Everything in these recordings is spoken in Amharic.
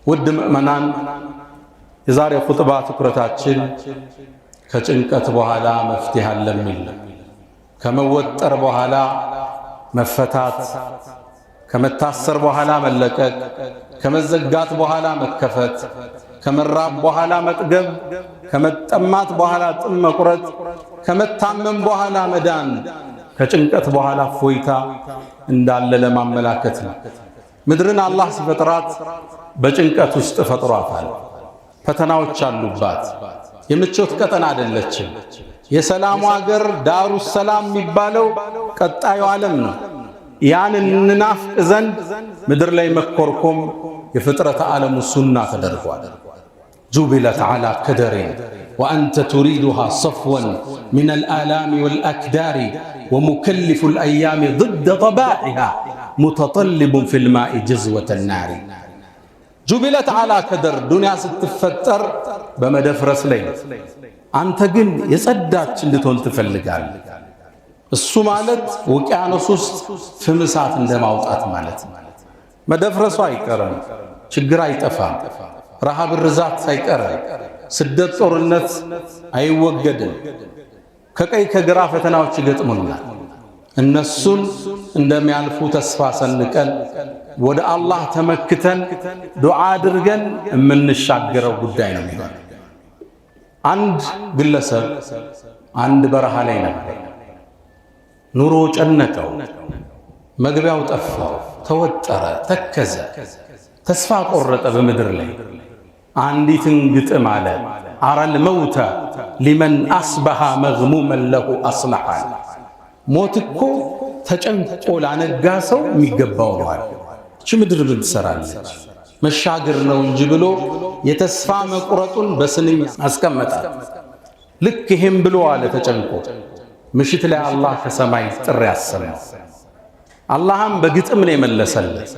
ውድ ምእመናን የዛሬ ኹጥባ ትኩረታችን ከጭንቀት በኋላ መፍትሄ አለ የሚል ከመወጠር በኋላ መፈታት፣ ከመታሰር በኋላ መለቀቅ፣ ከመዘጋት በኋላ መከፈት፣ ከመራብ በኋላ መጥገብ፣ ከመጠማት በኋላ ጥም መቁረጥ፣ ከመታመም በኋላ መዳን፣ ከጭንቀት በኋላ ፎይታ እንዳለ ለማመላከት ነው። ምድርን አላህ ሲፈጥራት በጭንቀት ውስጥ ፈጥሯታል። ፈተናዎች አሉባት። የምቾት ቀጠና አይደለችም። የሰላሙ ሀገር ዳሩ ሰላም የሚባለው ቀጣዩ ዓለም ነው። ያን እንናፍቅ ዘንድ ምድር ላይ መኮርኮም የፍጥረት ዓለሙ ሱና ተደርጓል። ጁቢለት ዐላ ከደሪን ወአንተ ቱሪዱሃ ሰፍወን ሚን አልአላሚ ወልአክዳሪ ወሙከልፉ ልአያሚ ضد ጠባዒሃ ሙተጠልቡን ፊ ልማኢ ጅዝወተ ናሪ። ጁቢለት ዐላ ከደር ዱንያ ስትፈጠር በመደፍረስ ላይ ነው። አንተ ግን የጸዳች እንድትሆን ትፈልጋለህ። እሱ ማለት ውቅያኖስ ውስጥ ፍም እሳት እንደማውጣት ማለት ነው። መደፍረሱ አይቀርም፣ ችግር አይጠፋም፣ ረሃብ ርዛት አይቀርም፣ ስደት ጦርነት አይወገድም። ከቀይ ከግራ ፈተናዎች ይገጥሙናል። እነሱን እንደሚያልፉ ተስፋ ሰንቀን ወደ አላህ ተመክተን ዱዓ አድርገን የምንሻገረው ጉዳይ ነው የሚሆነው። አንድ ግለሰብ አንድ በረሃ ላይ ነበር። ኑሮ ጨነቀው፣ መግቢያው ጠፋው፣ ተወጠረ፣ ተከዘ፣ ተስፋ ቆረጠ። በምድር ላይ አንዲትን ግጥም አለ፣ አረል መውተ ሊመን አስበሃ መግሙመን ለሁ አስለሐ። ሞት እኮ ተጨንቆ ላነጋ ሰው የሚገባው ነው አለ። እቺ ምድር ምን ትሰራለች? መሻገር ነው እንጂ ብሎ የተስፋ መቁረጡን በስንኝ አስቀመጣል። ልክ ይሄም ብሎ አለ ተጨንቆ ምሽት ላይ አላህ ከሰማይ ጥሪ ያሰማው። አላህም በግጥም ነው የመለሰለት።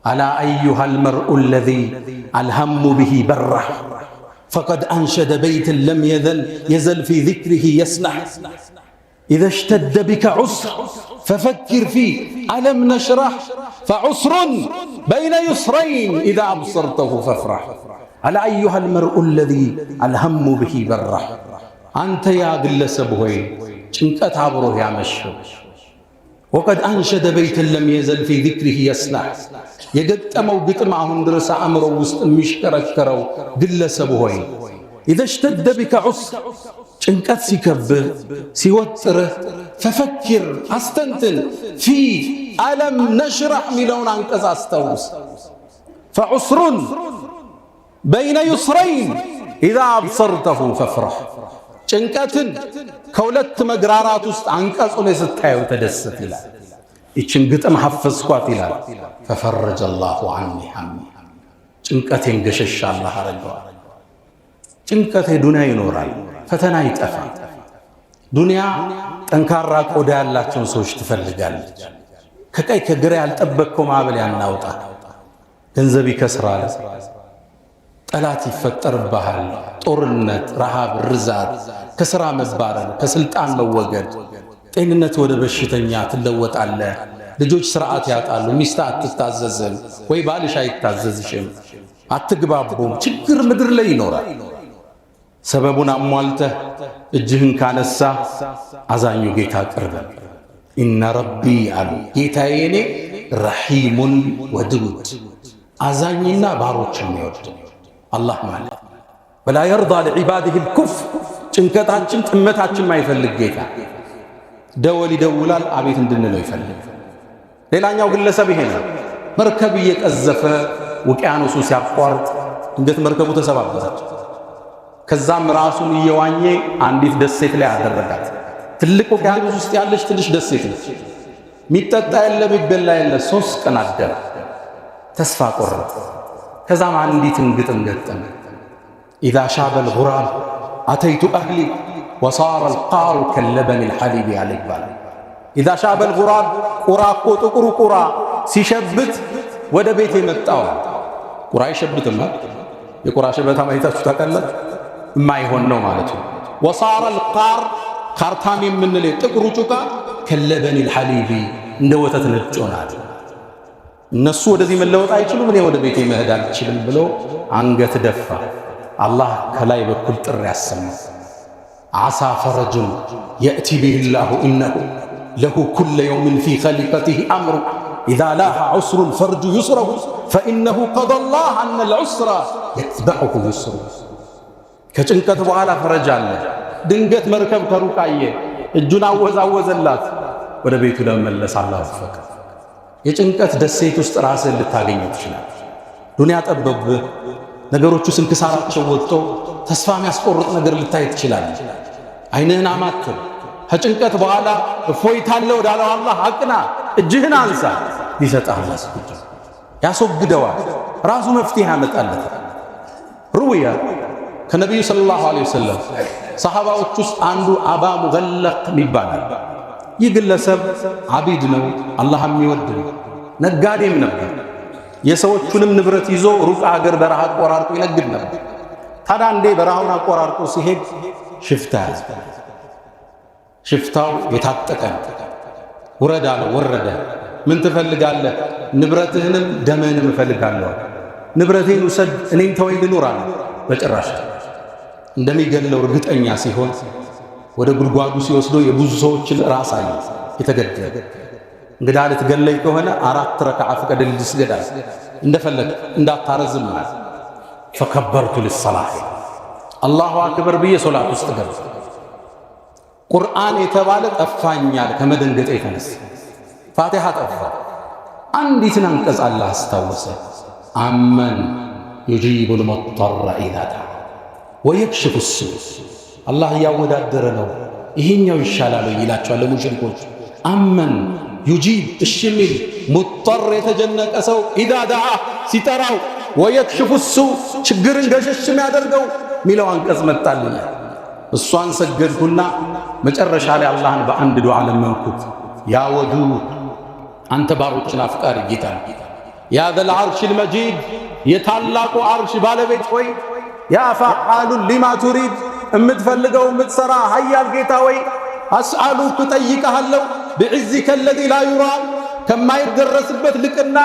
አላ አዩሃ አልመርኡ አለዚ አልሀሙ ቢሂ በራህ ፈቀድ አንሸደ በይትን ለም የዘል ፊ ዚክሪሂ የስነሕ ኢዘ እሽተደ ቢከ ዑስር ፈፈኪር ፊ አለም ነሽረሕ ፈዑስሩን በይነ ዩስረይን ኢዛ አብሰርተሁ ፈፍረሕ። አላ አዩሃ አልመርኡ አለዚ አልሀሙ ቢሂ በራህ። አንተ ያ ግለሰብ ሆይ ጭንቀት አብሮህ ያመሸው ወቀድ አንሸደ በይትን ለም የዘል ፊ ዚክሪሂ የስነሕ። የገጠመው ግጥም አሁን ድረስ አእምሮ ውስጥ የሚሽከረከረው ግለሰብ ሆይ ኢዘ እሽተደ ቢከ ዑስር፣ ጭንቀት ሲከብህ ሲወጥርህ፣ ፈፈኪር አስተንትን፣ ፊ አለም ነሽረሕ ሚለውን አንቀጽ አስታውስ። ፈዑስሩን በይነ ዩስረይን ኢዛ አብሰርተሁ ፈፍረሕ። ጭንቀትን ከሁለት መግራራት ውስጥ አንቀጹ ላይ ስታየው ተደሰት ይላል። ይችን ግጥም ሐፈዝኳት ይላል። ፈፈረጀ አላሁ ዐኒ ሐሚ፣ ጭንቀቴን ገሸሽ አላህ አረገዋል። ጭንቀቴ ዱንያ ይኖራል፣ ፈተና ይጠፋል። ዱንያ ጠንካራ ቆዳ ያላቸውን ሰዎች ትፈልጋለች። ከቀይ ከግራ ያልጠበቅከው ማዕበል ያናውጣ። ገንዘብ ይከስራል፣ ጠላት ይፈጠርብሃል፣ ጦርነት፣ ረሃብ፣ ርዛት፣ ከሥራ መባረር፣ ከስልጣን መወገድ፣ ጤንነት ወደ በሽተኛ ትለወጣለህ። ልጆች ስርዓት ያጣሉ፣ ሚስት አትታዘዝም ወይ ባልሽ አይታዘዝሽም፣ አትግባቡም። ችግር ምድር ላይ ይኖራል። ሰበቡን አሟልተህ እጅህን ካነሳ አዛኙ ጌታ ቅርብ። ኢነ ረቢ አሉ ጌታዬ እኔ ረሒሙን ወድውድ፣ አዛኝና ባሮችን የሚወድ አላህ ማለት ወላ የርዳ ለዒባዲህ ልኩፍር፣ ጭንቀታችን ጥመታችን ማይፈልግ ጌታ። ደወል ይደውላል፣ አቤት እንድንለው ይፈልግ። ሌላኛው ግለሰብ ይሄ ነው። መርከብ እየቀዘፈ ውቅያኖሱ ሲያቋርጥ እንዴት መርከቡ ተሰባበረች። ከዛም ራሱን እየዋኘ አንዲት ደሴት ላይ አደረጋት። ትልቅ ውቅያኖስ ውስጥ ያለች ትንሽ ደሴት ነች። ሚጠጣ የለ ሚበላ የለ። 3 ቀን አደረ፣ ተስፋ ቆረጠ። ከዛም አንዲትን ግጥም ገጠመ። ኢዛ ሻበል ጉራብ አተይቱ አህሊ ወሳረ አልቃሩ ከለበኒ ልሐሊብ ያለ ይባላል። ኢዛ ሻበል ጉራብ፣ ቁራ እኮ ጥቁሩ ቁራ ሲሸብት ወደ ቤት የመጣው ቁራ አይሸብትም። የቁራ ሸበታ ማየታችሁ ታውቃላችሁ? የማይሆን ነው ማለት ነው። ወሳረ አልቃር፣ ካርታም የምንለው ጥቁሩ ጩቃ ከለበኒ ልሐሊቢ፣ እንደ ወተት ነጭ ሆናል። እነሱ ወደዚህ መለወጥ አይችሉም፣ እኔ ወደ ቤቴ መሄድ አልችልም ብሎ አንገት ደፋ። አላህ ከላይ በኩል ጥሪ ያሰማ። ዓሳ ፈረጁን የእቲ ቢሂላሁ ኢነሁ ለሁ ኩለ የውምን ፊ ኸሊቀቲሂ አምሩ ኢዛ ላሃ ዑስሩን ፈርጁ ዩስረሁ ፈኢነሁ ቀደላህ አነ ልዑስራ የትበዑሁ ዩስሩ። ከጭንቀት በኋላ ፈረጅ አለ። ድንገት መርከብ ከሩቅ አየ፣ እጁን አወዛወዘላት። ወደ ቤቱ ለመመለስ አላህ ወፈቀ። የጭንቀት ደሴት ውስጥ ራስህን ልታገኝ ትችላል። ዱንያ ጠበብህ፣ ነገሮቹ ስንክሳራቸው ወጥቶ ተስፋ የሚያስቆርጥ ነገር ልታይ ትችላለህ። ዓይንህን አማትር። ከጭንቀት በኋላ እፎይታለ ወዳለው አላህ አቅና። እጅህን አንሳ፣ ሊሰጥህ ያስወግደዋል። ራሱ መፍትሄ ያመጣለታል። ሩውያ ከነቢዩ ሰለላሁ ዐለይሂ ወሰለም ሰሓባዎች ውስጥ አንዱ አባ ሙገለቅ ይባላል። ይህ ግለሰብ አቢድ ነው፣ አላህ የሚወድ ነው፣ ነጋዴም ነበር። የሰዎቹንም ንብረት ይዞ ሩቅ አገር በረሃ አቆራርጦ ይነግድ ነበር። ታዲያ አንዴ በረሃውን አቆራርጦ ሲሄድ ሽፍታ ያዘ። ሽፍታው የታጠቀ ውረድ አለው። ወረደ። ምን ትፈልጋለህ? ንብረትህንም ደምህንም እፈልጋለሁ። ንብረቴን ውሰድ፣ እኔም ተወኝ ልኑር አለ። በጭራሽ እንደሚገለው እርግጠኛ ሲሆን ወደ ጉድጓዱ ሲወስዶ የብዙ ሰዎችን ራስ አየ የተገደለ። እንግዳ ልትገለይ ከሆነ 4 ረክዓ ፍቀድልኝ ልስገድ፣ እንደፈለግ እንዳታረዝም ማለት። ፈከበርቱ ሊሰላህ አላሁ አክበር ብዬ ሶላት ውስጥ ገባ። ቁርአን የተባለ ጠፋኛል ከመደንገጤ የተነሳ ፋቲሃ ጠፋ። አንዲትን አንቀጽ አላህ አስታወሰ። አመን ዩጂቡል ሙጠረ ኢዛ ደዓ ወየክሽፉ ሱእ። አላህ እያወዳደረ ነው። ይሄኛው ይሻላል ይላቸዋል ለሙሽሪኮች። አመን ዩጂብ እሺ የሚል ሙጠር የተጀነቀ ሰው ኢዛ ደዓ ሲጠራው፣ ወየክሽፉ ሱእ ችግርን ገሸሽ የሚያደርገው ሚለው አንቀጽ መጣልኝ። እሷን ሰገድኩና መጨረሻ ላይ አላህን በአንድ ዱዓ ለመንኩት። ያ ወዱድ አንተ ባሮችን አፍቃሪ ጌታ፣ ያ ዘል ዐርሺል መጂድ የታላቁ ዐርሽ ባለቤት ሆይ፣ ያ ፈዓሉን ሊማ ቱሪድ እምትፈልገው እምትሠራ ኃያል ጌታ ወይ፣ አስአሉክ እጠይቀሃለሁ ብዕዝከ አለዚ ላ ዩራም ከማይደረስበት ልቅና፣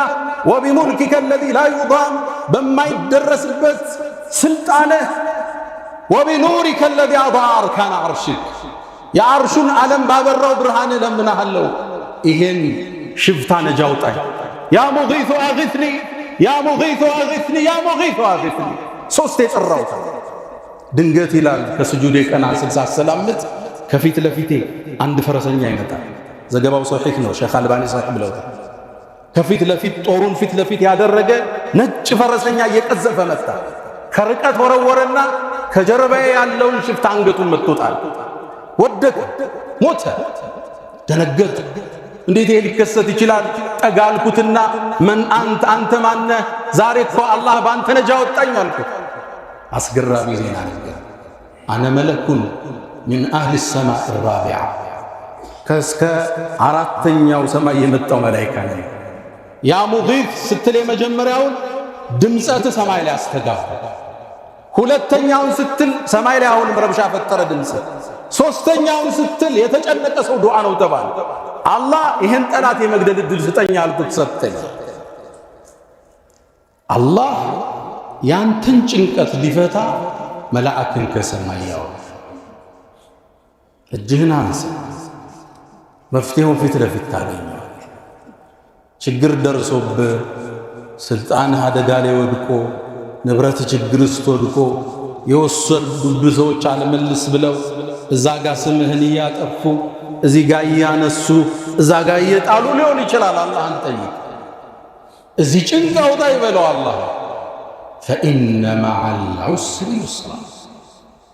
ወቢሙልኪከ አለዚ ላ ዩዳም በማይደረስበት ስልጣንህ፣ ወቢኑሪከ አለዚ አضአዐ አርካነ ዐርሽክ የዐርሹን ዓለም ባበራው ብርሃን እለምንሃለሁ ይሄን ሽፍታ ነጃ አውጣኝ። ያ ሙጊቱ አግስኒ፣ ያ ሙጊቱ አግስኒ፣ ያ ሙጊቱ አግስኒ ሦስት የጠራሁት። ድንገት ይላል ከስጁዴ ቀና ስላሰላምት ከፊት ለፊቴ አንድ ፈረሰኛ ይመጣል። ዘገባው ሶሒህ ነው፣ ሼኽ አልባኒ ሶሒህ ብለውታል። ከፊት ለፊት ጦሩን ፊት ለፊት ያደረገ ነጭ ፈረሰኛ እየቀዘፈ መጣ። ከርቀት ወረወረና ከጀርባዬ ያለውን ሽፍታ አንገቱን መጥቶታል። ወደቀ፣ ሞተ። ደነገጥ። እንዴት ይሄ ሊከሰት ይችላል? ጠጋልኩትና መን አንተ ማነህ? ዛሬ እኮ አላህ በአንተ ነጃ ወጣኝ አልኩት። አስገራሚ ዜና ነገር። አነ መለኩን ሚን አህሊ ሰማዕ ራቢዓ ከእስከ 4ኛው ሰማይ የመጣው መላኢካ ነኝ። ያ ሙጊት ስትል የመጀመሪያውን ድምፀት ሰማይ ላይ አስተጋባ። ሁለተኛውን ስትል ሰማይ ላይ አሁንም ረብሻ ፈጠረ ድምፅ። ሶስተኛውን ስትል የተጨነቀ ሰው ዱዓ ነው ተባለ። አላህ ይህን ጠላት የመግደል ዕድል ስጠኝ አልኩት፣ ሰጠኝ። አላህ ያንተን ጭንቀት ሊፈታ መላእክን ከሰማይ ያወርዳል። እጅህን አንሳ፣ መፍትሄውን ፊት ለፊት ታገኘዋል። ችግር ደርሶብህ ስልጣንህ አደጋ ላይ ወድቆ ንብረት ችግር ውስጥ ወድቆ የወሰዱብህ ሰዎች አልመልስ ብለው እዛ ጋ ስምህን እያጠፉ እዚህ ጋ እያነሱ እዛ ጋ እየጣሉ ሊሆን ይችላል። አላህን ጠይቅ። እዚህ ጭንቅ አውጣ ይበለው አላህ። ፈኢነ መዐል ዑስሪ ዩስራ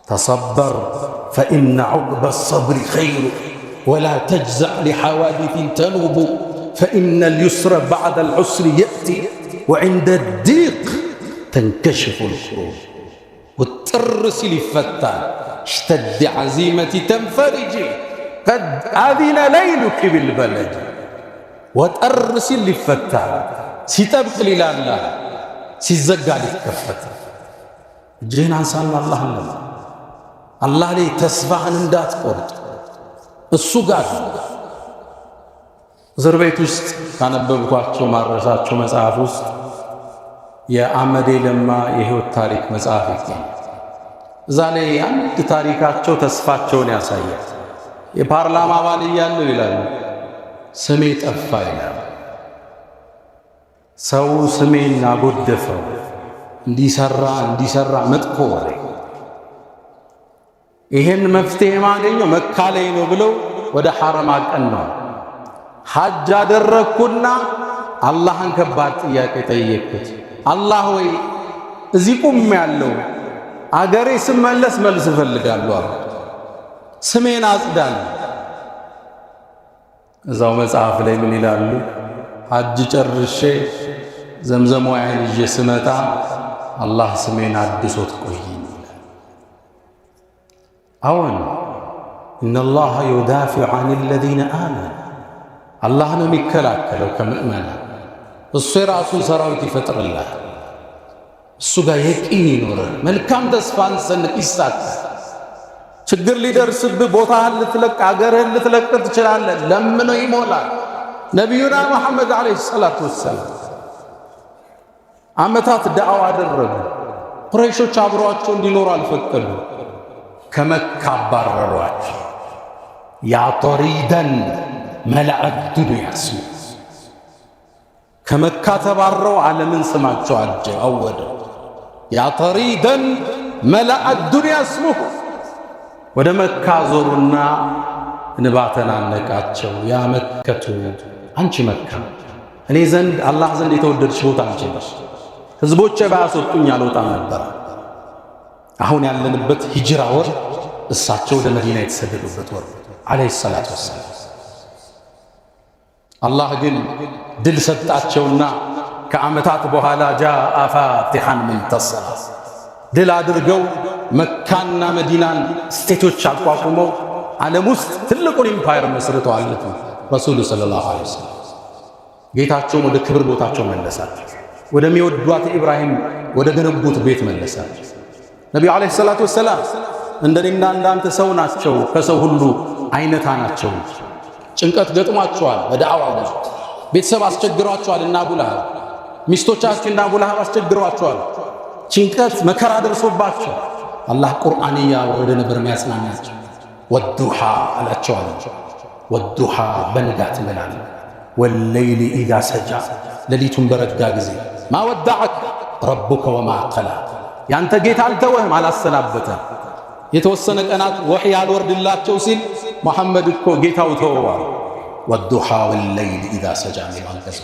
ተሰበር ፈኢነ ዑቅበ ሰብሪ ኸይሩ ወላ ተጅዘዕ ሊሐዋዲትን ተኑቡ ፈኢነ ልዩስረ በዕደል ዑስሪ የእቲ ወዕንደ ዲቅ ተንከሽፉ ልኩሩብ። ውጥር ሲል ይፈታል። اشتد عزيمتي تنفرجي قد أذن ليلك بالبلد وتر ሲል ይፈታል። ሲጠብቅ ሊላላ ሲዘጋ ሊከፈት። እጅህን አንሳና አላህ ላይ ተስፋህን እንዳትቆርጥ። እሱ ጋር እስር ቤት ውስጥ ካነበብኳቸው ማረሳቸው መጽሐፍ ውስጥ የአመዴ ለማ የህይወት ታሪክ መጽሐፍ ይገኛል። እዛ ላይ አንድ ታሪካቸው ተስፋቸውን ያሳያል። የፓርላማ አባል እያሉ ይላሉ ስሜ ጠፋ ይላል። ሰው ስሜን አጎደፈው፣ እንዲሰራ መጥፎ ወሬ። ይሄን መፍትሄ ማገኘው መካ ላይ ነው ብለው ወደ ሐረም አቀናው። ሐጅ አደረግኩና አላህን ከባድ ጥያቄ ጠየቅኩት። አላህ ወይ እዚህ ቁም ያለው አገሬ ስመለስ መልስ እፈልጋለሁ አለ። ስሜን አጽዳል። እዛው መጽሐፍ ላይ ምን ይላሉ? ሐጅ ጨርሼ ዘምዘም ወይን ይዤ ስመጣ አላህ ስሜን አድሶት ቆየኝ ይላል። አዎን ኢነላህ ዩዳፊዑ ዐን አልዚነ አመኑ፣ አላህ ነው የሚከላከለው ከምእመናን። እሱ የራሱን ሰራዊት ይፈጥርላል። እሱ ጋር የቂን ይኖራል። መልካም ተስፋን ሰንቅ ይሳካል። ችግር ሊደርስብህ ቦታህን ልትለቅ አገርህን ልትለቅ ትችላለህ። ለምነው ይሞላል። ነቢዩና መሐመድ ዓለይሂ ሰላቱ ወሰላም ዓመታት ዳዕዋ አደረጉ። ቁረይሾች አብረዋቸው እንዲኖሩ አልፈቀዱ። ከመካ አባረሯቸው። ያ ጠሪደን መላአት ዱንያ ስሙ። ከመካ ተባረው ዓለምን ስማቸው አወደው። ያ ጠሪደን መላአት ዱንያ ስሙሁ። ወደ መካ ዞሩና እንባ ተናነቃቸው። ያ መከቱ፣ አንቺ መካ እኔ ዘንድ አላህ ዘንድ የተወደድሽ ቦታ አንቺ ነሽ። ህዝቦቼ ባያስወጡኝ አልወጣም ነበር። አሁን ያለንበት ሂጅራ ወር እሳቸው ወደ መዲና የተሰደዱበት ወር ዓለይሂ ሰላቱ ወሰላም። አላህ ግን ድል ሰጣቸውና ከዓመታት በኋላ ጃአ ፋቲሐን ሙንተሲራ፣ ድል አድርገው መካና መዲናን ስቴቶች አቋቁመው ዓለም ውስጥ ትልቁን ኢምፓየር መስርተዋል። ረሱሉ ሰለላሁ ዐለይሂ ወሰለም ጌታቸውን ወደ ክብር ቦታቸው መለሳቸው። ወደሚወዷት ኢብራሂም ወደ ገነቡት ቤት መለሳቸው። ነቢዩ ዐለይሂ ሰላቱ ወሰላም እንደኔና እንዳንተ ሰው ናቸው፣ ከሰው ሁሉ አይነታ ናቸው። ጭንቀት ገጥሟቸዋል። በዳዕዋ ቤተሰብ አስቸግሯቸዋል። እና አቡ ለሃብ ሚስቶቻቸው እና አቡ ለሃብ አስቸግሯቸዋል። ጭንቀት መከራ ደርሶባቸው አላህ ቁርአን እያወረደ ነበር የሚያጽናናቸው። ወዱሃ አላቸዋል። ወዱሃ በንጋት ይላል። ወለይሊ ኢዛ ሰጃ፣ ሌሊቱን በረጋ ጊዜ ማ ወዳዐከ ረቡከ ወማ ቀላ፣ ያንተ ጌታ አልተወህም አላሰናበተም። የተወሰነ ቀናት ወሕይ አልወርድላቸው ሲል መሐመድ እኮ ጌታው ተወዋል። ወዱሃ ወለይሊ ኢዛ ሰጃ ሚላን ገዛ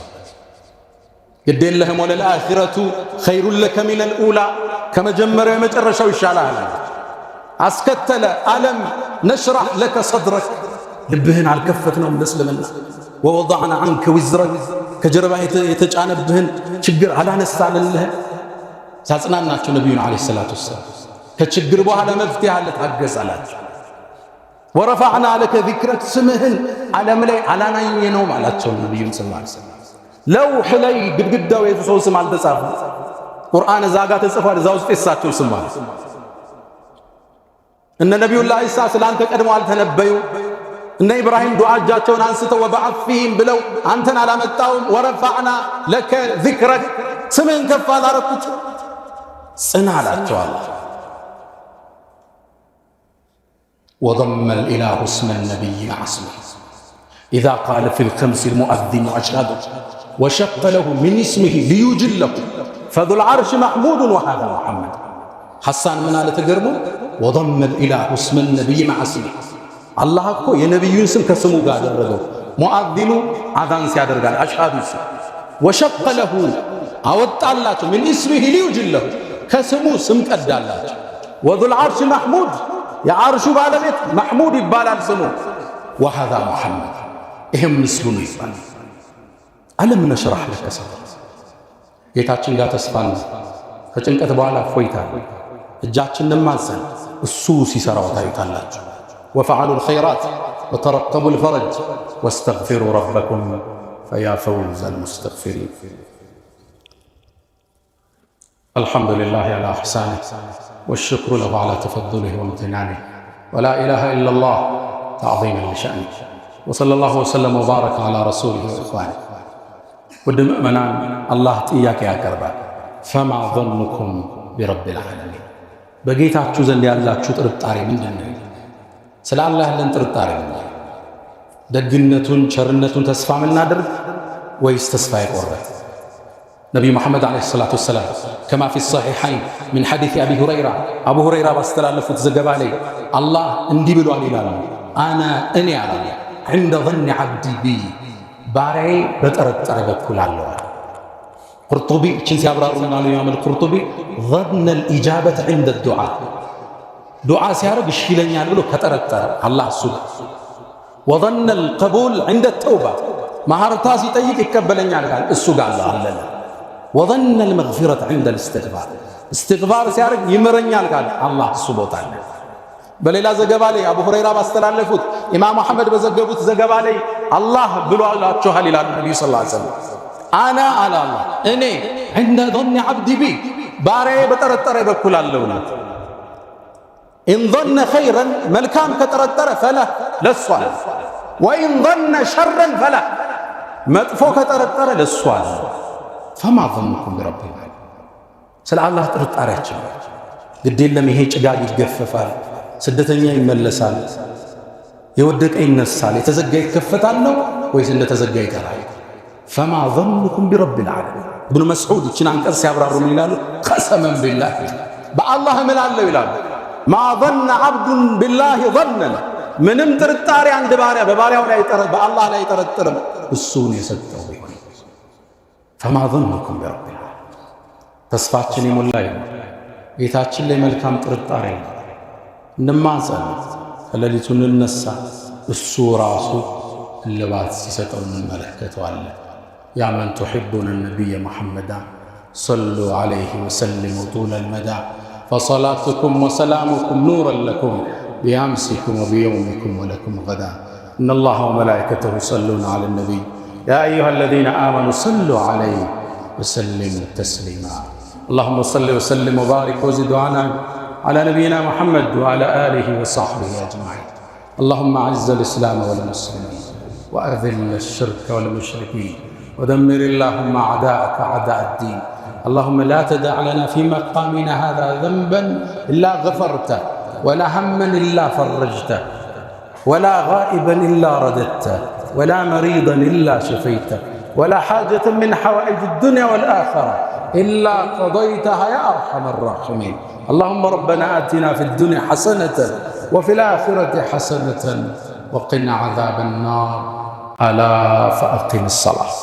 ግድ የለህም ወለልአኺረቱ ኸይሩን ለከ ሚነል ኡላ፣ ከመጀመሪያው የመጨረሻው ይሻላል። አስከተለ አለም ነሽራህ ለከ ሰድረክ፣ ልብህን አልከፈትነውም ለእስልምና። ወወضዕና ዐንከ ዊዝረክ፣ ከጀርባ የተጫነብህን ችግር አላነሳንልህ። ሲያጽናናቸው ነቢዩን ዓለይሂ ሰላቱ ወሰላም ከችግር በኋላ መፍትሄ አለ ታገስ አላቸው። ወረፈዕና ለከ ዚክረክ፣ ስምህን ዓለም ላይ አላናኘነውም አላቸው ነቢዩን ሰለላሁ ዐለይሂ ወሰለም። ለውሕ ላይ ግድግዳው የሰው ስም አልተጻፈም። ቁርአን እዛ ጋር ተጽፏል። እዛ ውስጥ የሳቸው ስም አለ። እነ ነቢዩላህ ኢሳ ስላንተ ቀድሞ አልተነበዩ። እነ ኢብራሂም ዱዓ እጃቸውን አንስተው ወበዐት ፊህም ብለው አንተን አላመጣውም። ወረፈዕና ለከ ዚክረክ፣ ስምህን ከፍ አላረኩት። ጽና አላቸው አለ። وضم الإله اسم النبي مع اسمه إذا قال في الخمس المؤذن أشهد وشق له من اسمه ليجله فذو العرش محمود وهذا محمد. حسان من على تقرمه وضم الإله اسم النبي مع اسمه. الله أكو ينبي ينسم كسمو قادر رجو مؤذن أذان سيادر قال أشهد وشق له أوت الله من اسمه ليجله كسمو سمك الدالات. وذو العرش محمود يا عرش بالبيت محمود يبال سمو وهذا محمد إهم مسلم يبال. ألم نشرح لك صدرك ጌታችን ጋር ተስፋን ከጭንቀት በኋላ ፎይታ እጃችንን ማንሰን እሱ ሲሰራው ታዩታላችሁ። ወፈዓሉ الخيرات وترقبوا الفرج واستغفروا ربكم فيا فوز المستغفرين. الحمد لله على إحسانه والشكر له على تفضله وامتنانه ولا إله إلا الله تعظيما لشأنه. وصلى الله وسلم وبارك على رسوله وإخوانه. ውድ ምእመናን አላህ ጥያቄ ያቀርባል። فما ظنكم برب العالمين በጌታችሁ ዘንድ ያላችሁ ጥርጣሬ ምንድን ነው? ስለ አላህ ያለን ጥርጣሬ ምንድን ነው? ደግነቱን ቸርነቱን ተስፋ ምናደርግ ወይስ ተስፋ የቆረጥ? ነቢዩ መሐመድ ዓለይሂ ሰላቱ ወሰላም ከማ ፊ ሰሒሐይን ሚን ሐዲስ አቢ ሁረይራ አቡ ሁረይራ ባስተላለፉት ዘገባ ላይ አላህ እንዲህ ብሏል ይላሉ። እኔ አለ ዐንደ ظن ዓብዲ ቢ ባሪያዬ በጠረጠረ በኩል አለዋል። ቁርጡቢ እችን ሲያብራሩና ኢማም አልቁርጡቢ ظن الإجابة عند الدعاء ዱዓ ሲያደርግ እሺ ይለኛል ብሎ ከጠረጠረ አላህ እሱ وظن القبول عند التوبة ማህርታ ሲጠይቅ ይቀበለኛል ካለ እሱ ጋር አለ። وظن المغفرة عند الاستغفار استغفار ሲያደርግ ይምረኛል ካለ አላህ እሱ ቦታ አለ። በሌላ ዘገባ ላይ አቡ ሁረይራ ባስተላለፉት ኢማም አህመድ በዘገቡት ዘገባ ላይ አላህ ብሏላችኋል ይላሉ ነብዩ ሰለላሁ ዐለይሂ ወሰለም አና አላ አላህ እኔ عند ظن عبدي بي ባሪያዬ በጠረጠረ በኩል አለውና إن ظن خيرا መልካም ከጠረጠረ فله ለሱ አለ وإن ظن شرا فله መጥፎ ከጠረጠረ ለሱ አለ فما ظنكم برب العالمين ስለ አላህ ጥርጣሬያችን ግድ የለም ይሄ ጭጋግ ይገፈፋል፣ ስደተኛ ይመለሳል፣ የወደቀ ይነሳል፣ የተዘጋ ይከፈታል ነው ወይስ እንደተዘጋ ይቀራል? فما ظنكم برب العالمين ابن مسعود እችን አንቀጽ ሲያብራሩ ምን ይላሉ? قسما بالله በአላህ እምላለሁ ይላሉ ما ظن عبد بالله ظنا ምንም ጥርጣሬ አንድ ባሪያ በባሪያው ላይ በአላህ ላይ ጠረጠረም እሱን የሰጠው ቢሆን فما ظنكم برب العالمين ተስፋችን የሞላ ይሁን ጌታችን ላይ መልካም ጥርጣሬ እንማጸን ከሌሊቱ እንነሳ እሱ ራሱ እልባት ሲሰጠው እንመለከተዋለን። يا من تحبون النبي محمدا صلوا عليه وسلموا طول المدى فصلاتكم وسلامكم نورا لكم بأمسكم وبيومكم ولكم غدا إن الله وملائكته يصلون على النبي يا أيها الذين آمنوا صلوا عليه وسلموا تسليما اللهم صل وسلم وبارك وزد وعنهم على نبينا محمد وعلى آله وصحبه أجمعين. اللهم أعز الإسلام والمسلمين وأذل الشرك والمشركين ودمر اللهم أعداءك أعداء الدين. اللهم لا تدع لنا في مقامنا هذا ذنبا إلا غفرته ولا هما إلا فرجته ولا غائبا إلا رددته ولا مريضا إلا شفيته ولا حاجة من حوائج الدنيا والآخرة إلا قضيتها يا أرحم الراحمين. اللهم ربنا آتنا في الدنيا حسنة وفي الآخرة حسنة وقنا عذاب النار. ألا فأقم الصلاة.